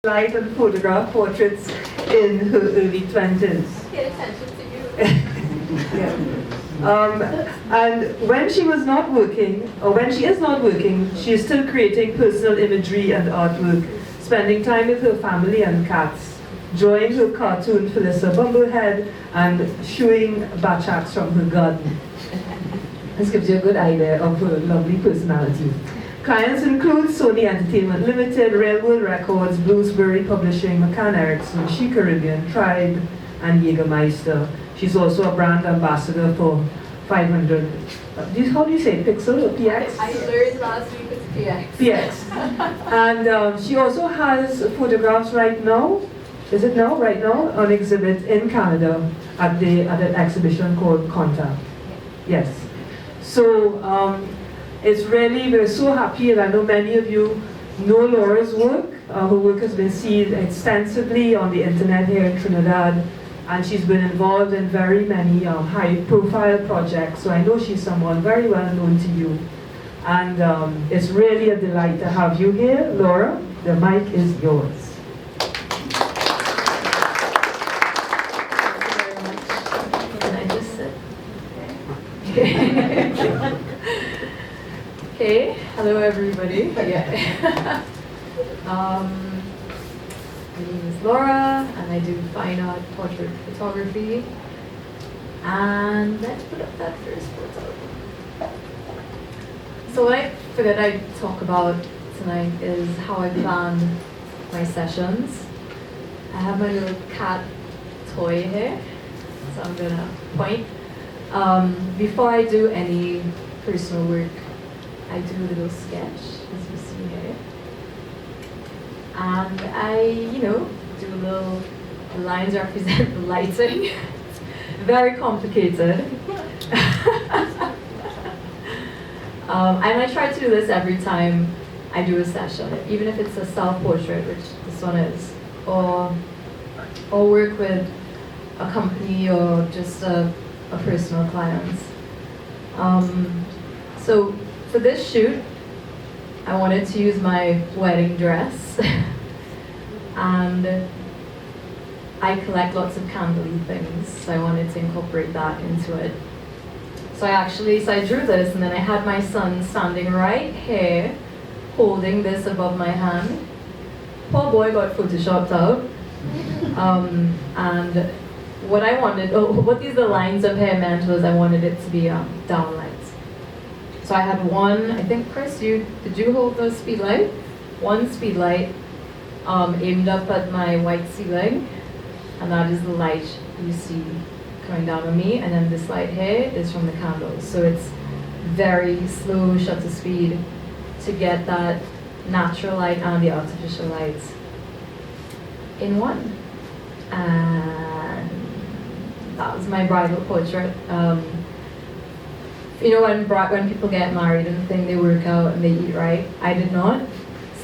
light and photograph portraits in her early 20s. Pay attention to you. Yeah. And when she was not working, or when she is not working, she is still creating personal imagery and artwork, spending time with her family and cats, drawing her cartoon Felissa Bumblehead, and showing bachats from her garden. This gives you a good idea of her lovely personality. Clients include Sony Entertainment Limited, Railroad Records, Bluesberry Publishing, McCann Erickson, She Caribbean, Tribe, and Jägermeister. She's also a brand ambassador for 500. How do you say it? Pixel or PX? I learned last week it's PX. PX. And she also has photographs right now. Is it now? Right now, on exhibit in Canada at an exhibition called Contact. Yes. So. It's really, we're so happy, and I know many of you know Laura's work. Her work has been seen extensively on the internet here in Trinidad, and she's been involved in very many high-profile projects, so I know she's someone very well known to you. And it's really a delight to have you here. Laura, the mic is yours. Can I just sit? Okay. Okay, hello everybody. Yeah. My name is Laura, and I do fine art portrait photography. And let's put up that first photo. So what I figured I'd talk about tonight is how I plan my sessions. I have my little cat toy here, so I'm gonna point. Before I do any personal work, I do a little sketch, as you see here. And I, do a little, the lines represent the lighting. It's very complicated. And I try to do this every time I do a session, even if it's a self-portrait, which this one is, or work with a company or just a personal client. So for this shoot, I wanted to use my wedding dress, and I collect lots of candle-y things, so I wanted to incorporate that into it. So I drew this, and then I had my son standing right here, holding this above my hand. Poor boy got photoshopped out, and what these lines of hair meant was I wanted it to be downlight. So I had one, I think Chris, did you hold the speed light? One speed light aimed up at my white ceiling, and that is the light you see coming down on me, and then this light here is from the candles. So it's very slow shutter speed to get that natural light and the artificial light in one. And that was my bridal portrait. When people get married and think they work out and they eat right, I did not.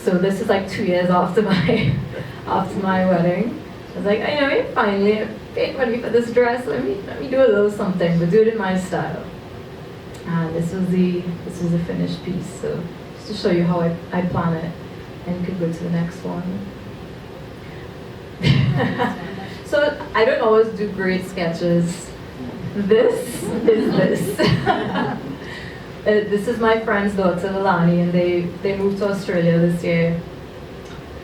So this is like 2 years after my wedding. I was like, finally paid money for this dress. Let me do a little something, but do it in my style. And this was the finished piece. So just to show you how I plan it, and you could go to the next one. So I don't always do great sketches. This is this. This is my friend's daughter, Lilani, and they moved to Australia this year.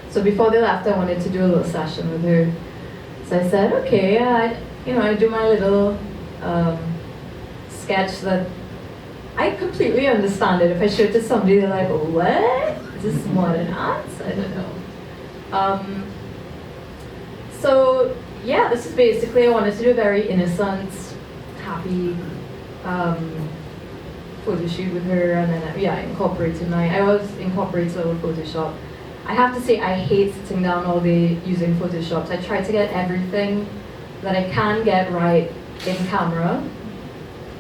So before they left, I wanted to do a little session with her. So I said, okay, I do my little sketch that I completely understand it. If I show it to somebody, they're like, oh, what? Is this modern art? I don't know. So yeah, this is basically, I wanted to do a very innocent, happy photo shoot with her, and then I always incorporate a little Photoshop. I have to say, I hate sitting down all day using Photoshops. I try to get everything that I can get right in camera.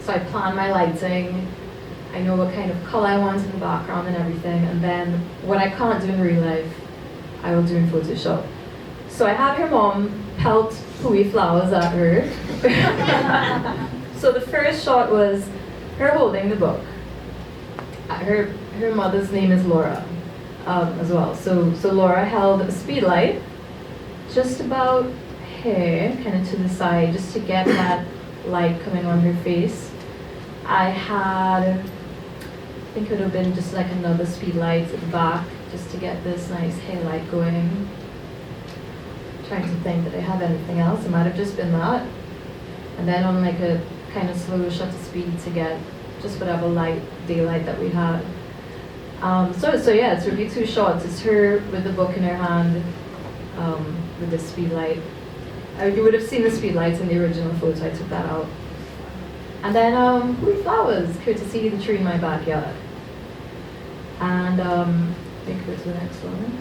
So I plan my lighting, I know what kind of color I want in the background and everything, and then what I can't do in real life, I will do in Photoshop. So I had her mom pelt pooey flowers at her. So the first shot was her holding the book. Her mother's name is Laura. as well. So Laura held a speed light just about here, kind of to the side, just to get that light coming on her face. I think it would have been just like another speed light at the back, just to get this nice hair light going. Trying to think, did I have anything else? It might have just been that. And then on like a kind of slow shutter speed to get just whatever daylight that we had. So yeah, it's really 2 shots. It's her with the book in her hand, with the speed light. You would have seen the speed lights in the original photo. I took that out. And then flowers, courtesy of the tree in my backyard. And let me go to the next one.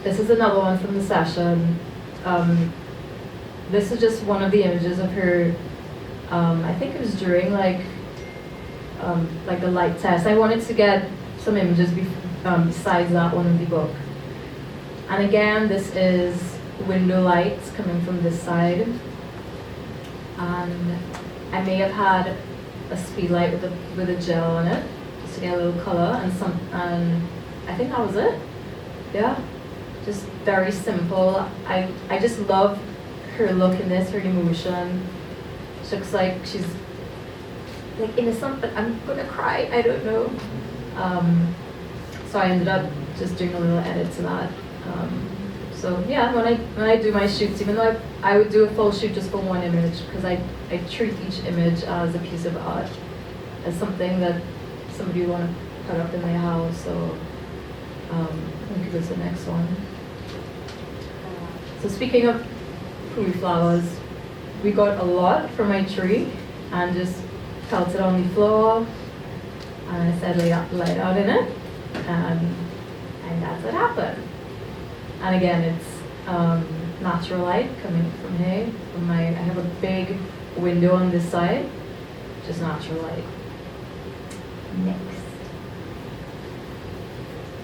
This is another one from the session. This is just one of the images of her. I think it was during like the light test. I wanted to get some images besides that one in the book. And again, this is window lights coming from this side. And I may have had a speed light with a gel on it, just to get a little color, and I think that was it. Yeah, just very simple. I just love her look in this, her emotion. She looks like she's like innocent, but I'm gonna cry. I don't know. So I ended up just doing a little edit to that. So yeah, when I do my shoots, even though I would do a full shoot just for one image, because I treat each image as a piece of art, as something that somebody would want to put up in their house. So we could go to the next one. So speaking of pretty flowers, we got a lot from my tree and just felt it on the floor, and I said light out in it, and that's what happened. And again, it's natural light coming from here. I have a big window on this side, just natural light. Next.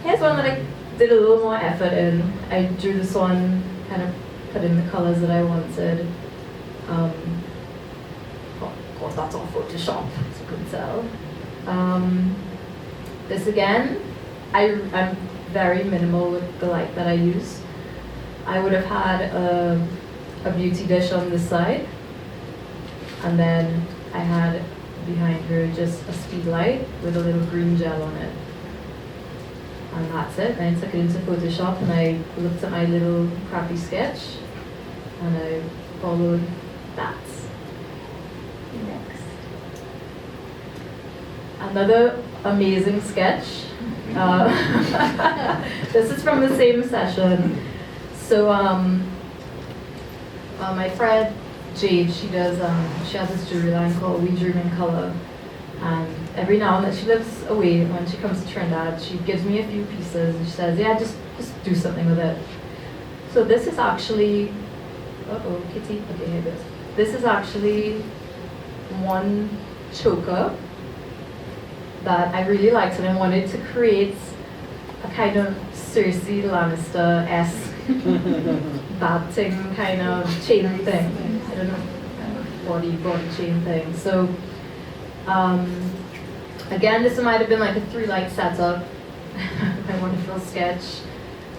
Here's one that I did a little more effort in. I drew this one, kind of put in the colors that I wanted. Of course, that's all Photoshop, as you can tell. This again, I'm very minimal with the light that I use. I would have had a beauty dish on this side, and then I had behind her just a speed light with a little green gel on it. And that's it. And I took it into Photoshop and I looked at my little crappy sketch and I followed that. Next. Another amazing sketch. This is from the same session. So my friend Jade, she has this jewelry line called We Dream in Color. And every now and then, she lives away. When she comes to Trinidad, she gives me a few pieces and she says, yeah, just do something with it. So this is actually, kitty, okay, here it is. This is actually one choker that I really liked, and I wanted to create a kind of Cersei Lannister-esque batting kind of chain thing. I don't know, body chain thing. So again, this might have been like a 3-light setup. My wonderful sketch.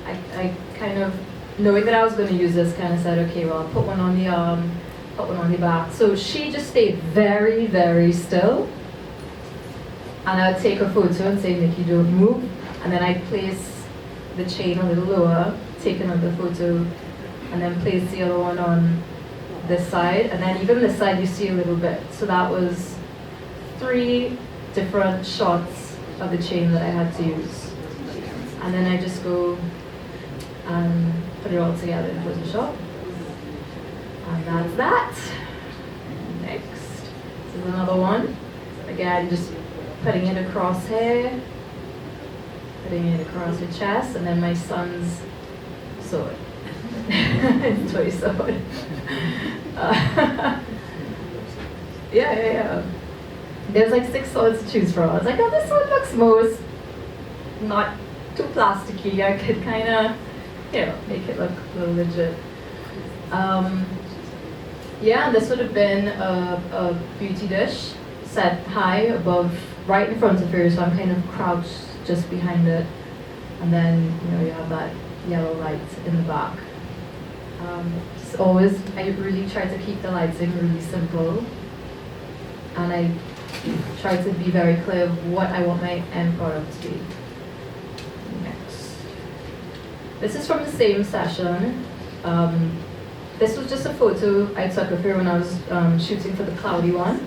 I kind of, knowing that I was going to use this, kind of said, okay, well, I'll put one on the arm, put one on the back. So she just stayed very, very still. And I would take a photo and say, Nikki, don't move. And then I'd place the chain a little lower, take another photo, and then place the other one on this side. And then even this side, you see a little bit. So that was 3 different shots of the chain that I had to use. And then I just go and put it all together in Photoshop. And that's that. Next. This is another one. Again, just putting it across here, putting it across her chest, and then my son's sword. His toy sword. Yeah. There's like 6 swords to choose from. I was like, oh, this one looks most not too plasticky. I could kind of, make it look a little legit. Yeah, and this would have been a beauty dish set high above, right in front of her, so I'm kind of crouched just behind it. And then, you have that yellow light in the back. Just always, I really try to keep the lighting really simple. And I try to be very clear of what I want my end product to be. Next. This is from the same session. This was just a photo I took of her when I was shooting for the cloudy one.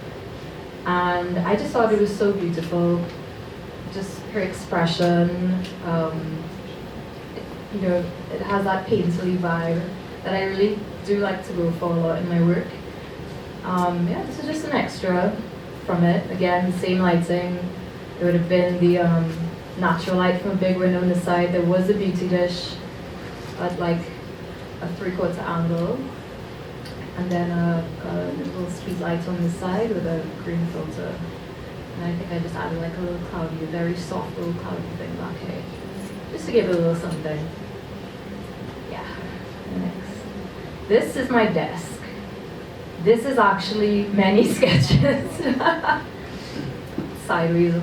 And I just thought it was so beautiful. Just her expression, it has that painterly vibe that I really do like to go for a lot in my work. This is just an extra from it. Again, same lighting. It would have been the natural light from a big window on the side. There was a beauty dish at like a 3/4 angle. And then a little street light on the side with a green filter. And I think I just added like a little cloudy, a very soft little cloudy thing back here. Just to give it a little something. Yeah. Next. This is my desk. This is actually many sketches. Sideways.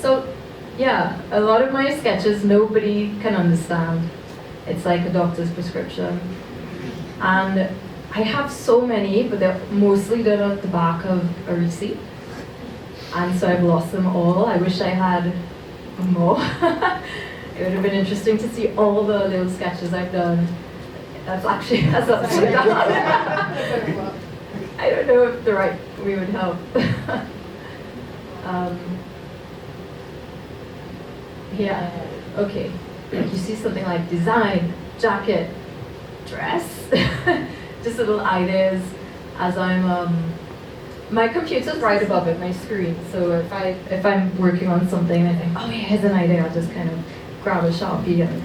So, yeah, a lot of my sketches nobody can understand. It's like a doctor's prescription. And I have so many, but they're mostly done at the back of a receipt. And so I've lost them all. I wish I had more. It would have been interesting to see all the little sketches I've done. That's upside down. I don't know if the right way would help. Okay. You see something like design, jacket, dress, just little ideas as I'm, my computer's right above it, my screen, so if I'm working on something and I think, oh yeah, here's an idea, I'll just kind of grab a Sharpie and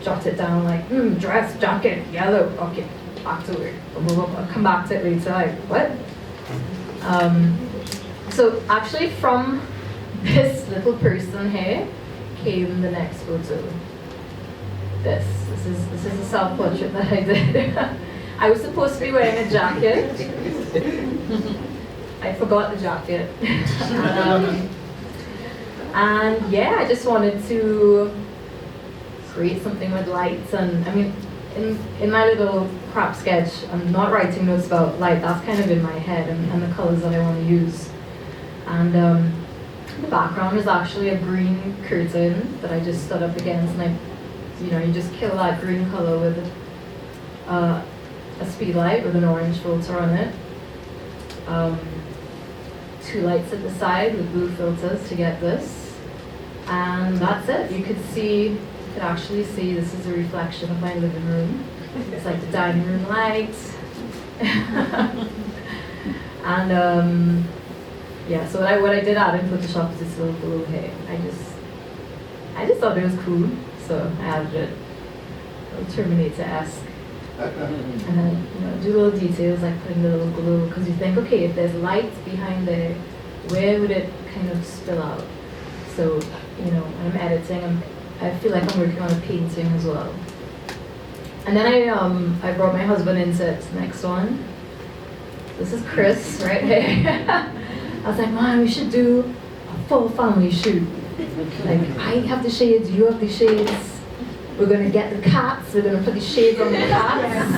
jot it down like, dress, jacket, yellow, okay, back to work, I'll come back to it later, like, what? So actually from this little person here came the next photo. This is a self-portrait that I did. I was supposed to be wearing a jacket. I forgot the jacket. And yeah, I just wanted to create something with lights. And I mean, in my little crap sketch, I'm not writing notes about light. That's kind of in my head and the colors that I want to use. And the background is actually a green curtain that I just stood up against, and you just kill that green color with a speed light with an orange filter on it. 2 lights at the side with blue filters to get this. And that's it. You could actually see this is a reflection of my living room. It's like the dining room light. And yeah, so what I did add in Photoshop is this little blue hair. I just thought it was cool. So I added it, a little Terminator-esque. And then, do little details like putting the little glow, because you think, okay, if there's light behind there, where would it kind of spill out? So, when I'm editing, I feel like I'm working on a painting as well. And then I brought my husband into it, next one. This is Chris, right here. I was like, man, we should do a full family shoot. Like, I have the shades, you have the shades. We're gonna get the cats, we're gonna put the shades on the cats.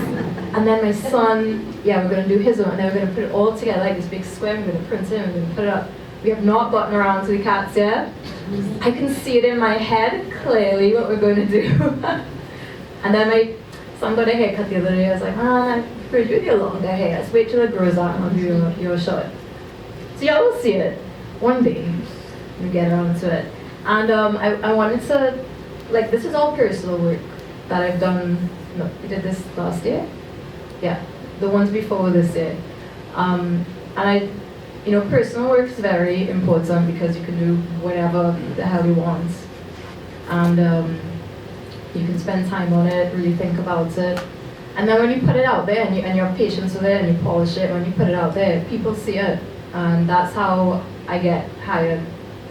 And then my son, we're gonna do his one, and then we're gonna put it all together like this big square, we're gonna print it, and we're gonna put it up. We have not gotten around to the cats yet. I can see it in my head, clearly, what we're gonna do. And then my son got a haircut the other day. I was like, man, I prefer you with your longer hair. Let's wait till it grows out and I'll do your shot. So yeah, we'll see it one day. We get around to it. And I wanted to, this is all personal work that I've done. No, we did this last year. Yeah, the ones before this year. And personal work is very important because you can do whatever the hell you want. And you can spend time on it, really think about it. And then when you put it out there and you have patience with it and you polish it, when you put it out there, people see it. And that's how I get hired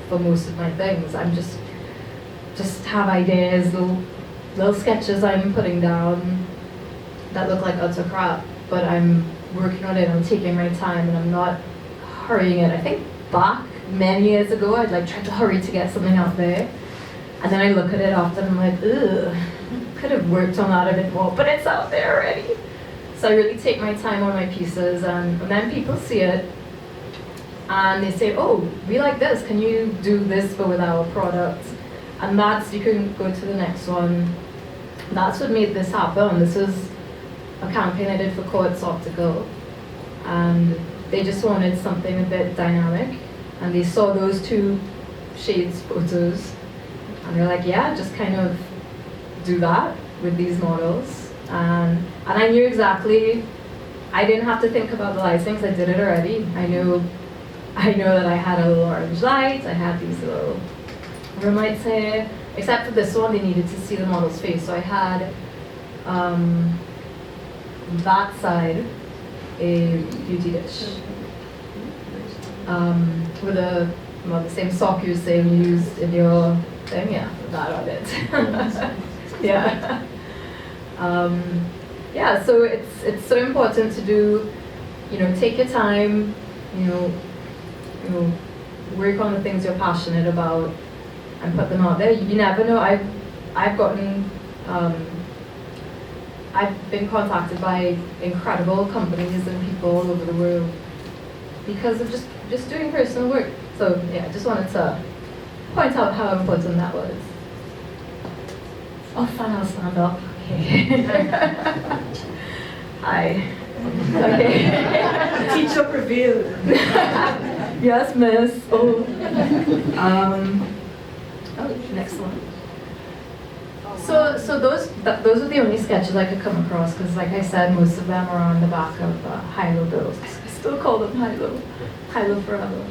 for most of my things. I'm just have ideas, little sketches I'm putting down that look like utter crap, but I'm working on it, I'm taking my time, and I'm not hurrying it. I think back many years ago, I'd like tried to hurry to get something out there. And then I look at it after and I'm like, ugh, could have worked on that a bit more, but it's out there already. So I really take my time on my pieces, and then people see it and they say, oh, we like this, can you do this but with our product? And that's, you can go to the next one. That's what made this happen. This is a campaign I did for Courts Optical, and they just wanted something a bit dynamic, and they saw those two shades photos, and they're like, yeah, just kind of do that with these models. And I knew exactly, I didn't have to think about the lighting because I did it already. I know that I had a little orange light, I had these little room lights here, except for this one, they needed to see the model's face. So I had that side, a beauty dish, with the same sock you were saying you used in your thing, yeah, that on it. Yeah. Yeah, so it's so important to do, take your time, work on the things you're passionate about and put them out there. You never know. I've been contacted by incredible companies and people all over the world because of just doing personal work. So yeah, just wanted to point out how important that was. Oh, fine, I'll stand up. Okay. Hi. Okay. Teacher prevailed. Yes, miss. Oh. Next one. So those are the only sketches I could come across because, like I said, most of them are on the back of high-low bills. I still call them high-low forever.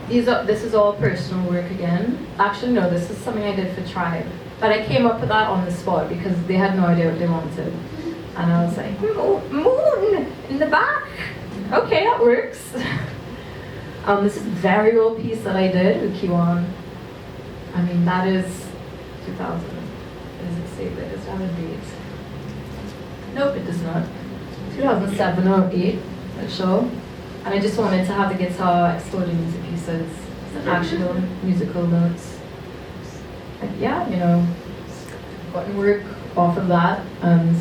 This is all personal work again. Actually, no, this is something I did for Tribe. But I came up with that on the spot because they had no idea what they wanted. And I was like, moon in the back. Okay, that works. This is a very old piece that I did with Kiwan. I mean, that is 2000. Does it say that? Does that have a date? Nope, it does not. 2007 or 8, not sure. And I just wanted to have the guitar exploding into pieces, actual musical notes. And yeah, gotten work off of that, and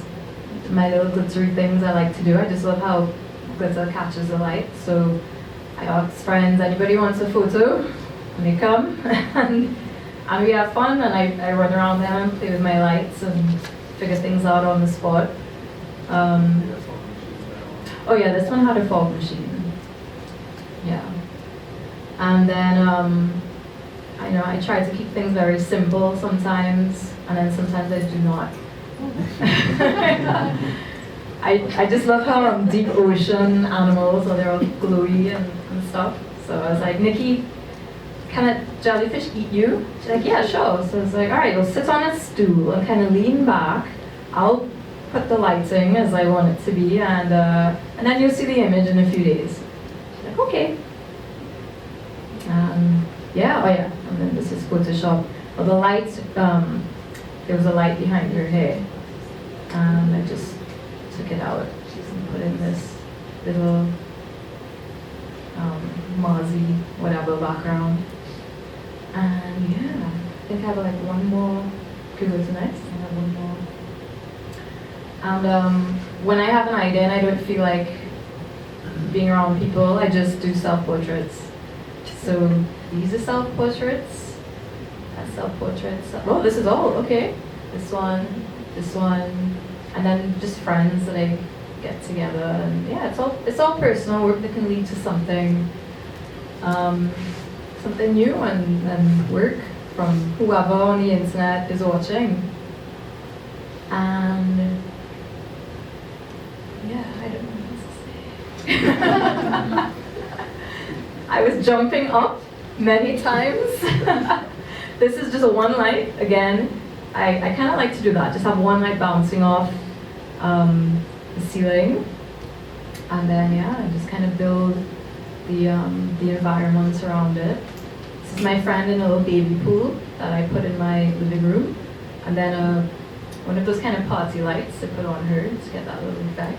my little glittery things I like to do. I just love how glitter catches the light. So I ask friends, anybody wants a photo? And they come, and we have fun, and I run around them and play with my lights and figure things out on the spot. Oh yeah, this one had a fog machine. Yeah. And then I try to keep things very simple sometimes, and then sometimes I do not. I just love how deep ocean animals, so they're all glowy and stuff. So I was like, Nikki, can a jellyfish eat you? She's like, yeah, sure. So I was like, all right, we'll sit on a stool and kind of lean back. I'll put the lighting as I want it to be, and then you'll see the image in a few days. She's like, okay. Yeah, and then this is Photoshop. Well, the light, there was a light behind her hair, and I just took it out and put in this little mozzie, whatever background. And yeah, I think I have like one more. Could go to next. I have one more. And when I have an idea and I don't feel like being around people, I just do self-portraits. So these are self-portraits. That's self-portraits. Oh, this is all, okay. This one, and then just friends that I get together. And yeah, it's all personal work that can lead to something something new and work from whoever on the internet is watching. And yeah, I don't know what to say. I was jumping up many times. This is just a one light again. I kind of like to do that, just have one light bouncing off the ceiling, and then yeah, just kind of build the environment around it. This is my friend in a little baby pool that I put in my living room, and then one of those kind of party lights to put on her to get that little effect.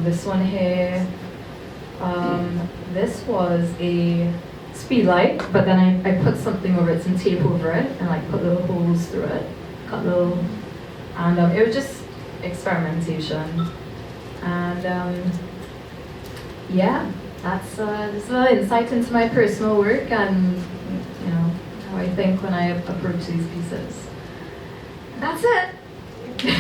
This one here, this was a speed light, but then I put something over it, some tape over it, and like put little holes through it, cut little, and it was just experimentation. And yeah, that's just a little insight into my personal work and you know how I think when I approach these pieces. That's it.